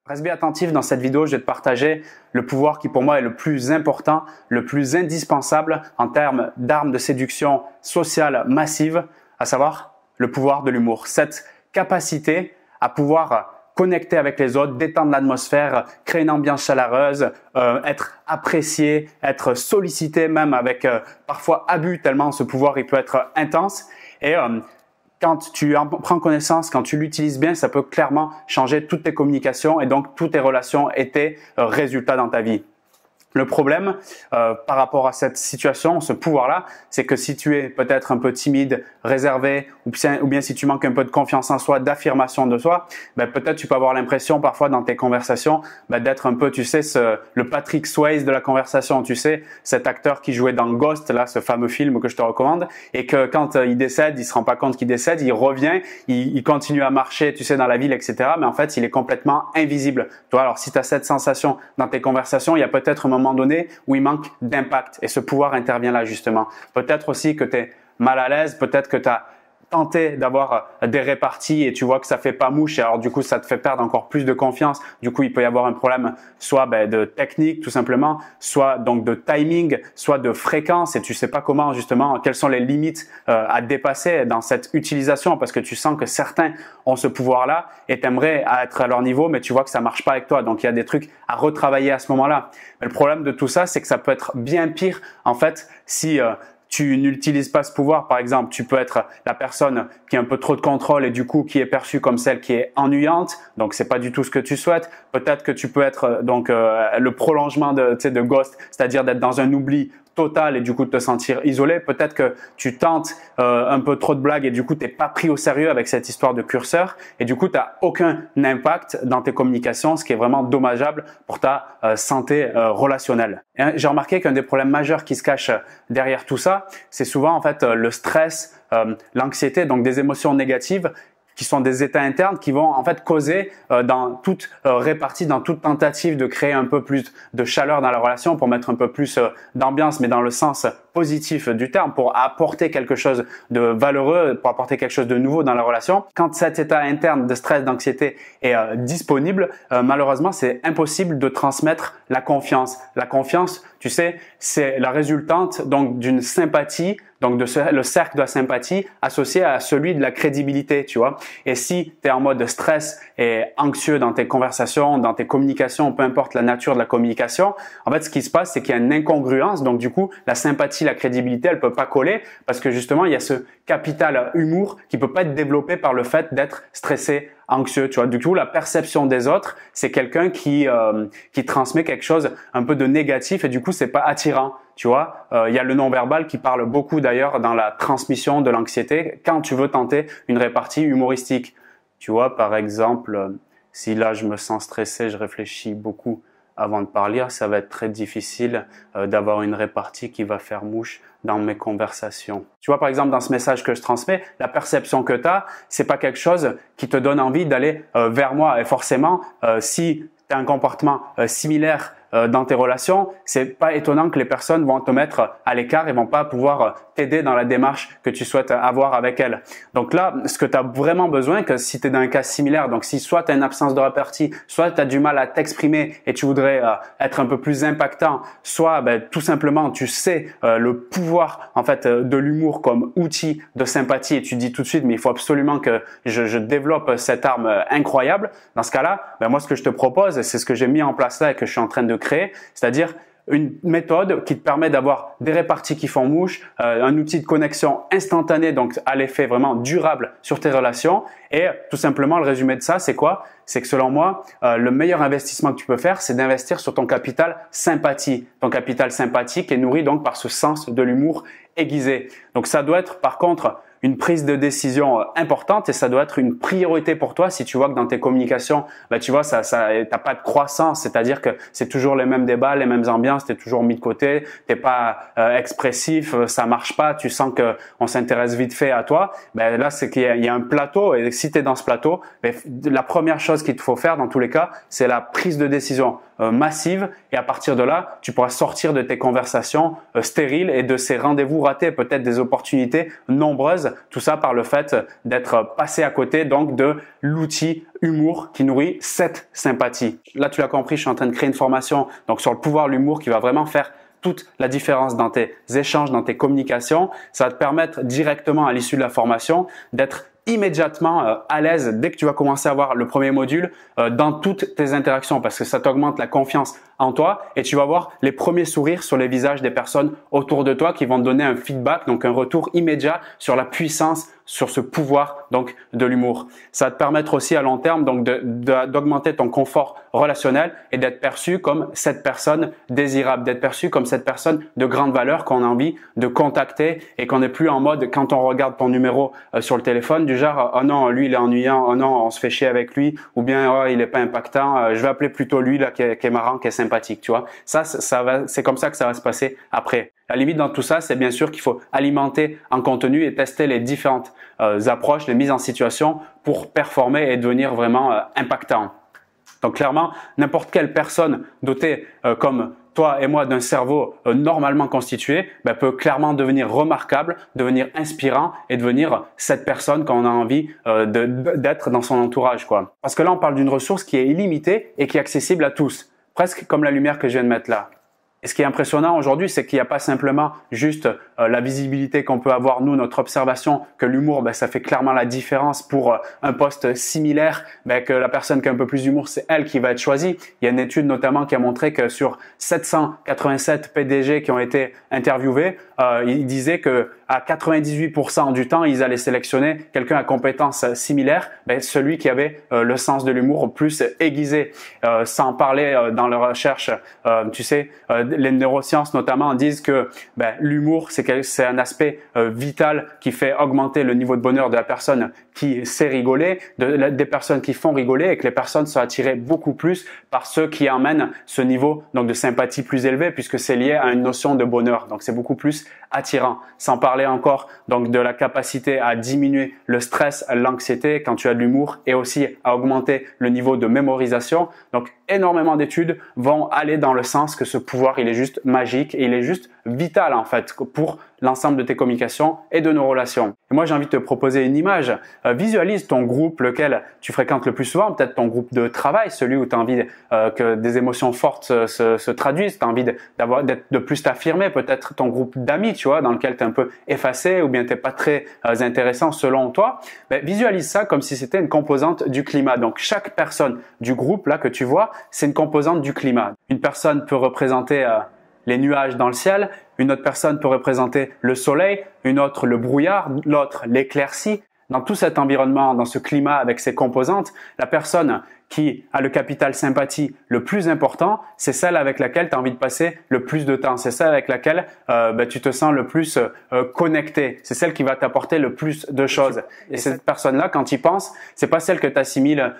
Reste bien attentif, dans cette vidéo, je vais te partager le pouvoir qui pour moi est le plus important, le plus indispensable en termes d'armes de séduction sociale massive, à savoir le pouvoir de l'humour. Cette capacité à pouvoir connecter avec les autres, détendre l'atmosphère, créer une ambiance chaleureuse, être apprécié, être sollicité même avec parfois abus tellement ce pouvoir il peut être intense. Et quand tu en prends connaissance, quand tu l'utilises bien, ça peut clairement changer toutes tes communications et donc toutes tes relations et tes résultats dans ta vie. Le problème par rapport à cette situation, ce pouvoir-là, c'est que si tu es peut-être un peu timide, réservé, ou bien si tu manques un peu de confiance en soi, d'affirmation de soi, peut-être tu peux avoir l'impression parfois dans tes conversations d'être un peu, tu sais, le Patrick Swayze de la conversation, tu sais, cet acteur qui jouait dans Ghost, là, ce fameux film que je te recommande, et que quand il décède, il se rend pas compte qu'il décède, il revient, il continue à marcher, tu sais, dans la ville, etc. Mais en fait, il est complètement invisible. Tu vois, alors si tu as cette sensation dans tes conversations, il y a peut-être un moment donné où il manque d'impact et ce pouvoir intervient là justement. Peut-être aussi que tu es mal à l'aise, peut-être que tu as tenté d'avoir des réparties et tu vois que ça fait pas mouche et alors du coup ça te fait perdre encore plus de confiance. Du coup il peut y avoir un problème soit de technique tout simplement, soit donc de timing, soit de fréquence et tu sais pas comment justement, quelles sont les limites à dépasser dans cette utilisation parce que tu sens que certains ont ce pouvoir-là et t'aimerais être à leur niveau mais tu vois que ça marche pas avec toi. Donc il y a des trucs à retravailler à ce moment-là. Mais le problème de tout ça c'est que ça peut être bien pire en fait si tu n'utilises pas ce pouvoir, par exemple, tu peux être la personne qui a un peu trop de contrôle et du coup qui est perçue comme celle qui est ennuyante, donc c'est pas du tout ce que tu souhaites. Peut-être que tu peux être donc le prolongement de Ghost, c'est-à-dire d'être dans un oubli total et du coup de te sentir isolé. Peut-être que tu tentes un peu trop de blagues et du coup t'es pas pris au sérieux avec cette histoire de curseur et du coup tu n'as aucun impact dans tes communications, ce qui est vraiment dommageable pour ta santé relationnelle. J'ai remarqué qu'un des problèmes majeurs qui se cache derrière tout ça, c'est souvent en fait le stress, l'anxiété, donc des émotions négatives qui sont des états internes qui vont en fait causer dans toute répartie, dans toute tentative de créer un peu plus de chaleur dans la relation pour mettre un peu plus d'ambiance, mais dans le sens positif du terme, pour apporter quelque chose de valeureux, pour apporter quelque chose de nouveau dans la relation. Quand cet état interne de stress, d'anxiété est disponible, malheureusement, c'est impossible de transmettre la confiance. La confiance, tu sais, c'est la résultante donc d'une sympathie, donc le cercle de la sympathie associé à celui de la crédibilité, tu vois. Et si tu es en mode stress et anxieux dans tes conversations, dans tes communications, peu importe la nature de la communication, en fait, ce qui se passe, c'est qu'il y a une incongruence. Donc, du coup, la sympathie, la crédibilité, elle peut pas coller parce que justement, il y a ce capital humour qui peut pas être développé par le fait d'être stressé, anxieux, tu vois. Du coup, la perception des autres, c'est quelqu'un qui transmet quelque chose un peu de négatif et du coup, c'est pas attirant, tu vois. Il y a le non-verbal qui parle beaucoup d'ailleurs dans la transmission de l'anxiété quand tu veux tenter une répartie humoristique. Tu vois, par exemple, si là je me sens stressé, je réfléchis beaucoup avant de parler, ça va être très difficile d'avoir une répartie qui va faire mouche dans mes conversations. Tu vois, par exemple, dans ce message que je transmets, la perception que tu as, c'est pas quelque chose qui te donne envie d'aller vers moi. Et forcément, si tu as un comportement similaire dans tes relations, c'est pas étonnant que les personnes vont te mettre à l'écart et vont pas pouvoir t'aider dans la démarche que tu souhaites avoir avec elles. Donc là, ce que tu as vraiment besoin, que si tu es dans un cas similaire, donc si soit tu as une absence de répartie, soit tu as du mal à t'exprimer et tu voudrais être un peu plus impactant, soit tout simplement tu sais le pouvoir en fait de l'humour comme outil de sympathie et tu dis tout de suite mais il faut absolument que je développe cette arme incroyable. Dans ce cas-là, moi ce que je te propose, c'est ce que j'ai mis en place là et que je suis en train de créer, c'est-à-dire une méthode qui te permet d'avoir des réparties qui font mouche, un outil de connexion instantané, donc à l'effet vraiment durable sur tes relations. Et tout simplement, le résumé de ça, c'est quoi? C'est que selon moi, le meilleur investissement que tu peux faire, c'est d'investir sur ton capital sympathie. Ton capital sympathique est nourri donc par ce sens de l'humour aiguisé. Donc ça doit être par contre une prise de décision importante et ça doit être une priorité pour toi si tu vois que dans tes communications, tu vois, t'as pas de croissance, c'est-à-dire que c'est toujours les mêmes débats, les mêmes ambiances, t'es toujours mis de côté, t'es pas expressif, ça marche pas, tu sens que on s'intéresse vite fait à toi. Là, c'est qu'il y a un plateau et si t'es dans ce plateau, la première chose qu'il te faut faire dans tous les cas, c'est la prise de décision. massive et à partir de là, tu pourras sortir de tes conversations stériles et de ces rendez-vous ratés, peut-être des opportunités nombreuses, tout ça par le fait d'être passé à côté donc de l'outil humour qui nourrit cette sympathie. Là, tu l'as compris, je suis en train de créer une formation donc sur le pouvoir de l'humour qui va vraiment faire toute la différence dans tes échanges, dans tes communications. Ça va te permettre directement à l'issue de la formation d'être immédiatement à l'aise dès que tu vas commencer à voir le premier module dans toutes tes interactions parce que ça t'augmente la confiance en toi et tu vas voir les premiers sourires sur les visages des personnes autour de toi qui vont te donner un feedback, donc un retour immédiat sur la puissance, sur ce pouvoir donc de l'humour. Ça va te permettre aussi à long terme donc d'augmenter ton confort relationnel et d'être perçu comme cette personne désirable, d'être perçu comme cette personne de grande valeur qu'on a envie de contacter et qu'on n'est plus en mode quand on regarde ton numéro sur le téléphone du genre oh non lui il est ennuyant, oh non on se fait chier avec lui ou bien oh il est pas impactant, je vais appeler plutôt lui là qui est marrant, qui est sympathique, tu vois. C'est comme ça que ça va se passer après. La limite dans tout ça, c'est bien sûr qu'il faut alimenter en contenu et tester les différentes approches, les mises en situation pour performer et devenir vraiment impactant. Donc clairement, n'importe quelle personne dotée comme toi et moi d'un cerveau normalement constitué peut clairement devenir remarquable, devenir inspirant et devenir cette personne qu'on a envie d'être dans son entourage, quoi. Parce que là, on parle d'une ressource qui est illimitée et qui est accessible à tous, presque comme la lumière que je viens de mettre là. Et ce qui est impressionnant aujourd'hui, c'est qu'il n'y a pas simplement juste la visibilité qu'on peut avoir, nous, notre observation, que l'humour, ça fait clairement la différence pour un poste similaire, que la personne qui a un peu plus d'humour, c'est elle qui va être choisie. Il y a une étude notamment qui a montré que sur 787 PDG qui ont été interviewés, ils disaient que à 98% du temps, ils allaient sélectionner quelqu'un à compétences similaires, celui qui avait le sens de l'humour plus aiguisé. Sans parler dans leur recherche, tu sais, les neurosciences notamment disent que l'humour, c'est un aspect vital qui fait augmenter le niveau de bonheur de la personne qui sait rigoler, des personnes qui font rigoler et que les personnes sont attirées beaucoup plus par ceux qui emmènent ce niveau donc de sympathie plus élevé puisque c'est lié à une notion de bonheur. Donc c'est beaucoup plus attirant. Sans parler encore donc de la capacité à diminuer le stress, l'anxiété quand tu as de l'humour et aussi à augmenter le niveau de mémorisation. Donc énormément d'études vont aller dans le sens que ce pouvoir il est juste magique et il est juste vital en fait pour l'ensemble de tes communications et de nos relations. Et moi j'ai envie de te proposer une image. Visualise ton groupe, lequel tu fréquentes le plus souvent, peut-être ton groupe de travail, celui où tu as envie que des émotions fortes se traduisent, tu as envie d'être de plus t'affirmer, peut-être ton groupe d'amis, tu vois, dans lequel tu es un peu effacé ou bien tu n'es pas très intéressant selon toi. Visualise ça comme si c'était une composante du climat. Donc chaque personne du groupe là que tu vois, c'est une composante du climat. Une personne peut représenter les nuages dans le ciel, une autre personne peut représenter le soleil, une autre le brouillard, l'autre l'éclaircie. Dans tout cet environnement, dans ce climat avec ses composantes, la personne qui a le capital sympathie le plus important, c'est celle avec laquelle tu as envie de passer le plus de temps. C'est celle avec laquelle tu te sens le plus connecté. C'est celle qui va t'apporter le plus de choses. Et cette personne-là, quand tu y penses, c'est pas celle que tu assimiles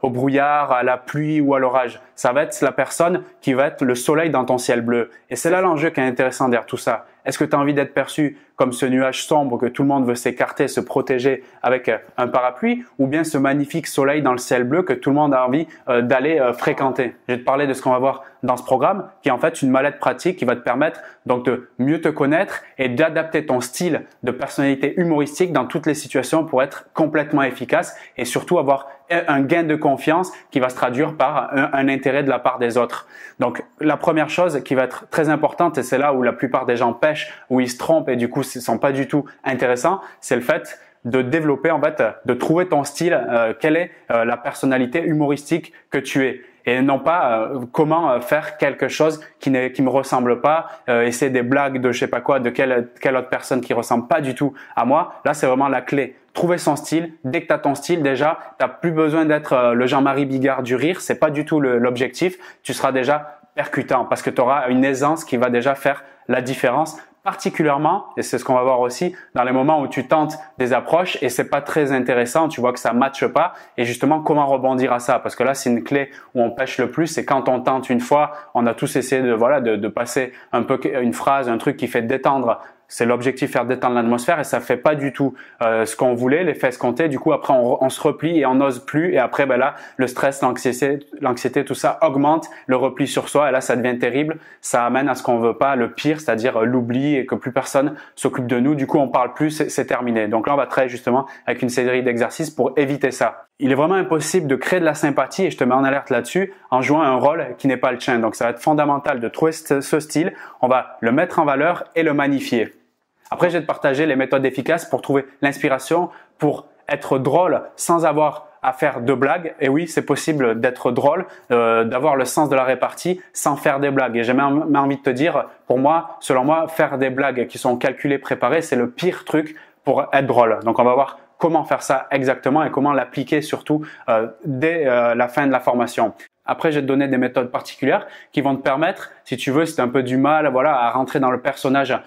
au brouillard, à la pluie ou à l'orage. Ça va être la personne qui va être le soleil dans ton ciel bleu. Et c'est là l'enjeu qui est intéressant derrière tout ça. Est-ce que tu as envie d'être perçu comme ce nuage sombre que tout le monde veut s'écarter, se protéger avec un parapluie, ou bien ce magnifique soleil dans le ciel bleu que tout le monde a envie d'aller fréquenter? Je vais te parler de ce qu'on va voir dans ce programme, qui est en fait une mallette pratique qui va te permettre donc de mieux te connaître et d'adapter ton style de personnalité humoristique dans toutes les situations pour être complètement efficace et surtout avoir un gain de confiance qui va se traduire par un intérêt de la part des autres. Donc la première chose qui va être très importante, et c'est là où la plupart des gens pêchent, où ils se trompent et du coup ne sont pas du tout intéressants, c'est le fait de développer, en fait, de trouver ton style, quelle est la personnalité humoristique que tu es. Et non pas comment faire quelque chose qui me ressemble pas, essayer des blagues de je sais pas quoi, de quelle autre personne qui ressemble pas du tout à moi. Là, c'est vraiment la clé. Trouver son style. Dès que tu as ton style, déjà, tu n'as plus besoin d'être le Jean-Marie Bigard du rire. C'est pas du tout l'objectif. Tu seras déjà percutant parce que tu auras une aisance qui va déjà faire la différence. Particulièrement, et c'est ce qu'on va voir aussi, dans les moments où tu tentes des approches et c'est pas très intéressant, tu vois que ça matche pas, et justement comment rebondir à ça, parce que là c'est une clé où on pêche le plus, c'est quand on tente une fois, on a tous essayé de passer un peu une phrase, un truc qui fait détendre c'est l'objectif, faire détendre l'atmosphère, et ça fait pas du tout ce qu'on voulait, l'effet escompté. Du coup, après, on se replie et on n'ose plus. Et après, ben là, le stress, l'anxiété, tout ça augmente, le repli sur soi. Et là, ça devient terrible. Ça amène à ce qu'on veut pas, le pire, c'est-à-dire l'oubli et que plus personne s'occupe de nous. Du coup, on parle plus, c'est terminé. Donc là, on va travailler justement avec une série d'exercices pour éviter ça. Il est vraiment impossible de créer de la sympathie, et je te mets en alerte là-dessus, en jouant un rôle qui n'est pas le tien. Donc ça va être fondamental de trouver ce style. On va le mettre en valeur et le magnifier. Après, je vais te partager les méthodes efficaces pour trouver l'inspiration, pour être drôle sans avoir à faire de blagues. Et oui, c'est possible d'être drôle, d'avoir le sens de la répartie sans faire des blagues. Et j'ai même envie de te dire, pour moi, selon moi, faire des blagues qui sont calculées, préparées, c'est le pire truc pour être drôle. Donc on va voir comment faire ça exactement et comment l'appliquer surtout dès la fin de la formation. Après, je vais te donner des méthodes particulières qui vont te permettre, si tu veux, si tu as un peu du mal, voilà, à rentrer dans le personnage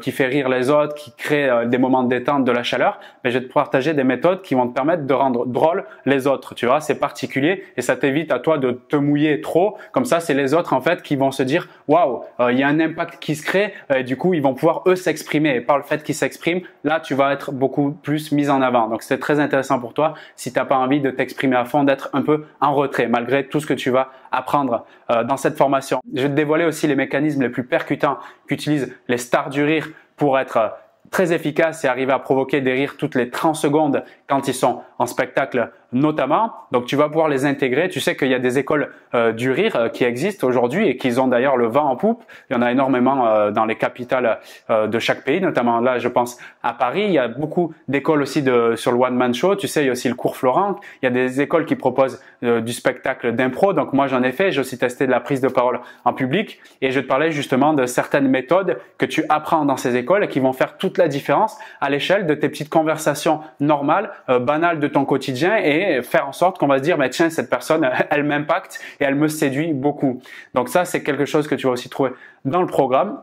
qui fait rire les autres, qui crée des moments de détente, de la chaleur, mais je vais te partager des méthodes qui vont te permettre de rendre drôle les autres. Tu vois, c'est particulier et ça t'évite à toi de te mouiller trop. Comme ça, c'est les autres en fait qui vont se dire waouh, il y a un impact qui se crée. Et du coup, ils vont pouvoir eux s'exprimer. Et par le fait qu'ils s'expriment, là, tu vas être beaucoup plus mis en avant. Donc, c'est très intéressant pour toi si tu n'as pas envie de t'exprimer à fond, d'être un peu en retrait malgré tout ce que tu vas apprendre dans cette formation. Je vais te dévoiler aussi les mécanismes les plus percutants qu'utilisent les stars du rire pour être très efficaces et arriver à provoquer des rires toutes les 30 secondes quand ils sont en spectacle notamment. Donc tu vas pouvoir les intégrer. Tu sais qu'il y a des écoles du rire qui existent aujourd'hui et qui ont d'ailleurs le vent en poupe. Il y en a énormément dans les capitales de chaque pays, notamment là je pense à Paris. Il y a beaucoup d'écoles aussi sur le one man show. Tu sais, il y a aussi le cours Florent. Il y a des écoles qui proposent du spectacle d'impro. Donc moi j'en ai fait. J'ai aussi testé de la prise de parole en public et je vais te parler justement de certaines méthodes que tu apprends dans ces écoles et qui vont faire toute la différence à l'échelle de tes petites conversations normales, banales de ton quotidien, et faire en sorte qu'on va se dire mais tiens, cette personne elle m'impacte et elle me séduit beaucoup. Donc ça, c'est quelque chose que tu vas aussi trouver dans le programme.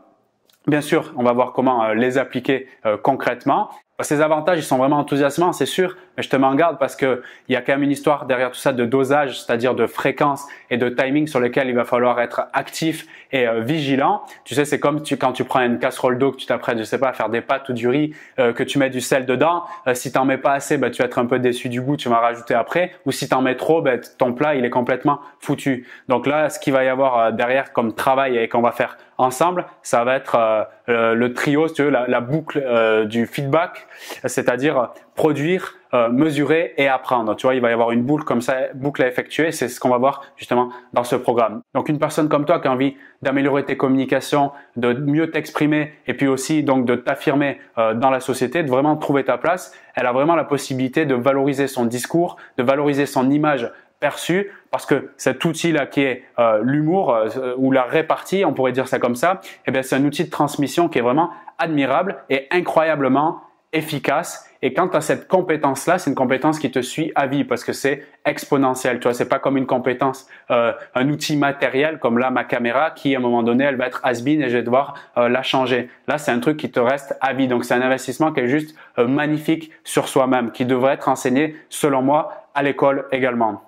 Bien sûr, on va voir comment les appliquer concrètement. Ces avantages, ils sont vraiment enthousiasmants, c'est sûr, mais je te mets en garde parce que il y a quand même une histoire derrière tout ça de dosage, c'est-à-dire de fréquence et de timing sur lequel il va falloir être actif et vigilant. Tu sais, c'est comme quand tu prends une casserole d'eau, que tu t'apprêtes, je sais pas, à faire des pâtes ou du riz, que tu mets du sel dedans. Si t'en mets pas assez, tu vas être un peu déçu du goût, tu vas rajouter après. Ou si t'en mets trop, ton plat, il est complètement foutu. Donc là, ce qu'il va y avoir derrière comme travail et qu'on va faire ensemble, ça va être le trio, si tu veux, la boucle du feedback, c'est-à-dire produire, mesurer et apprendre. Tu vois, il va y avoir une boucle comme ça, boucle à effectuer. C'est ce qu'on va voir justement dans ce programme. Donc, une personne comme toi qui a envie d'améliorer tes communications, de mieux t'exprimer et puis aussi donc de t'affirmer dans la société, de vraiment trouver ta place, elle a vraiment la possibilité de valoriser son discours, de valoriser son image perçue, parce que cet outil-là qui est l'humour ou la répartie, on pourrait dire ça comme ça, eh bien c'est un outil de transmission qui est vraiment admirable et incroyablement efficace. Et quand tu as cette compétence-là, c'est une compétence qui te suit à vie parce que c'est exponentiel. Tu vois, c'est pas comme une compétence, un outil matériel comme là ma caméra qui à un moment donné elle va être has-been et je vais devoir la changer. Là, c'est un truc qui te reste à vie. Donc c'est un investissement qui est juste magnifique sur soi-même, qui devrait être enseigné selon moi à l'école également.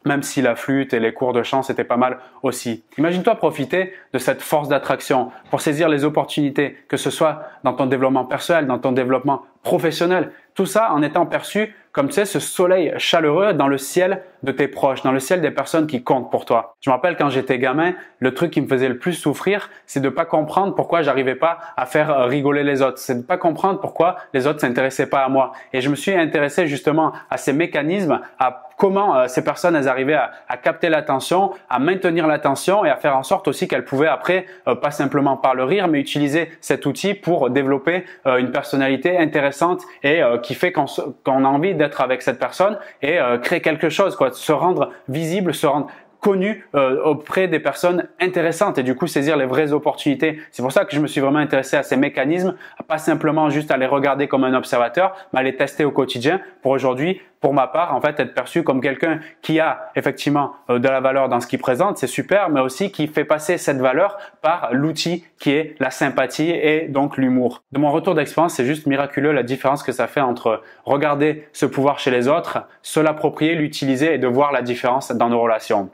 Même si la flûte et les cours de chant, c'était pas mal aussi. Imagine-toi profiter de cette force d'attraction pour saisir les opportunités, que ce soit dans ton développement personnel, dans ton développement professionnel. Tout ça en étant perçu comme, tu sais, ce soleil chaleureux dans le ciel de tes proches, dans le ciel des personnes qui comptent pour toi. Je me rappelle quand j'étais gamin, le truc qui me faisait le plus souffrir, c'est de pas comprendre pourquoi j'arrivais pas à faire rigoler les autres. C'est de pas comprendre pourquoi les autres s'intéressaient pas à moi. Et je me suis intéressé justement à ces mécanismes, à comment ces personnes elles arrivaient à capter l'attention, à maintenir l'attention et à faire en sorte aussi qu'elles pouvaient après, pas simplement par le rire, mais utiliser cet outil pour développer une personnalité intéressante et qui fait qu'on a envie d'être avec cette personne et créer quelque chose, quoi, se rendre visible, se rendre connu auprès des personnes intéressantes et du coup saisir les vraies opportunités. C'est pour ça que je me suis vraiment intéressé à ces mécanismes, pas simplement juste à les regarder comme un observateur, mais à les tester au quotidien pour aujourd'hui, pour ma part, en fait, être perçu comme quelqu'un qui a effectivement de la valeur dans ce qu'il présente, c'est super, mais aussi qui fait passer cette valeur par l'outil qui est la sympathie et donc l'humour. De mon retour d'expérience, c'est juste miraculeux la différence que ça fait entre regarder ce pouvoir chez les autres, se l'approprier, l'utiliser et de voir la différence dans nos relations.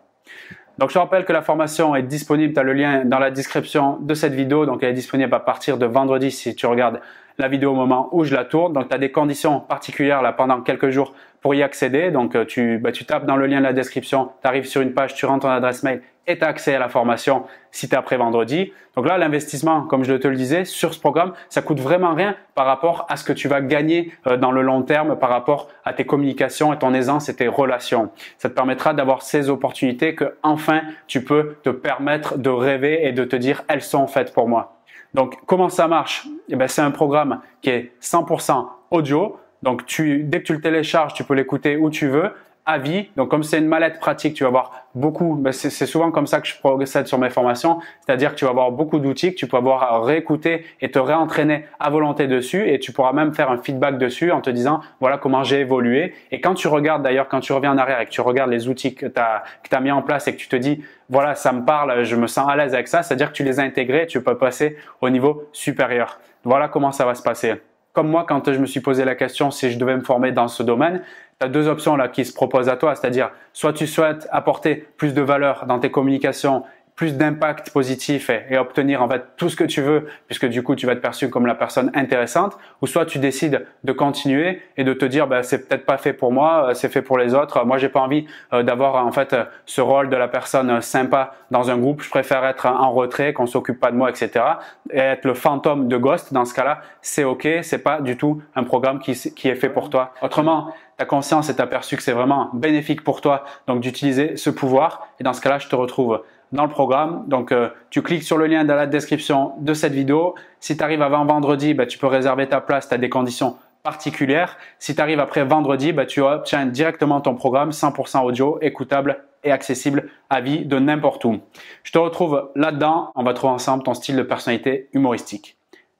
Donc je te rappelle que la formation est disponible, tu as le lien dans la description de cette vidéo, donc elle est disponible à partir de vendredi si tu regardes la vidéo au moment où je la tourne. Donc tu as des conditions particulières là pendant quelques jours pour y accéder. Donc tu tapes dans le lien de la description, tu arrives sur une page, tu rentres ton adresse mail et tu as accès à la formation si tu es après vendredi. Donc là, l'investissement, comme je te le disais, sur ce programme, ça coûte vraiment rien par rapport à ce que tu vas gagner dans le long terme, par rapport à tes communications et ton aisance et tes relations. Ça te permettra d'avoir ces opportunités que enfin tu peux te permettre de rêver et de te dire elles sont faites pour moi. Donc comment ça marche? Eh bien, c'est un programme qui est 100% audio. Donc dès que tu le télécharges, tu peux l'écouter où tu veux, à vie. Donc comme c'est une mallette pratique, tu vas avoir beaucoup, c'est souvent comme ça que je procède sur mes formations, c'est-à-dire que tu vas avoir beaucoup d'outils que tu peux avoir réécouter et te réentraîner à volonté dessus, et tu pourras même faire un feedback dessus en te disant voilà comment j'ai évolué. Et quand tu regardes d'ailleurs, quand tu reviens en arrière et que tu regardes les outils que tu as mis en place et que tu te dis voilà ça me parle, je me sens à l'aise avec ça, c'est-à-dire que tu les as intégrés et tu peux passer au niveau supérieur. Voilà comment ça va se passer. Comme moi, quand je me suis posé la question si je devais me former dans ce domaine, tu as deux options là qui se proposent à toi, c'est-à-dire soit tu souhaites apporter plus de valeur dans tes communications, plus d'impact positif et obtenir en fait tout ce que tu veux, puisque du coup tu vas être perçu comme la personne intéressante, ou soit tu décides de continuer et de te dire c'est peut-être pas fait pour moi, c'est fait pour les autres. Moi j'ai pas envie d'avoir en fait ce rôle de la personne sympa dans un groupe, je préfère être en retrait, qu'on s'occupe pas de moi, etc. Et être le fantôme de Ghost, dans ce cas-là, c'est ok, c'est pas du tout un programme qui est fait pour toi. Autrement, ta conscience est aperçue que c'est vraiment bénéfique pour toi donc d'utiliser ce pouvoir, et dans ce cas-là je te retrouve dans le programme. Donc tu cliques sur le lien dans la description de cette vidéo. Si tu arrives avant vendredi, tu peux réserver ta place, tu as des conditions particulières. Si tu arrives après vendredi, tu obtiens directement ton programme 100% audio, écoutable et accessible à vie de n'importe où. Je te retrouve là-dedans, on va trouver ensemble ton style de personnalité humoristique.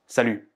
Salut!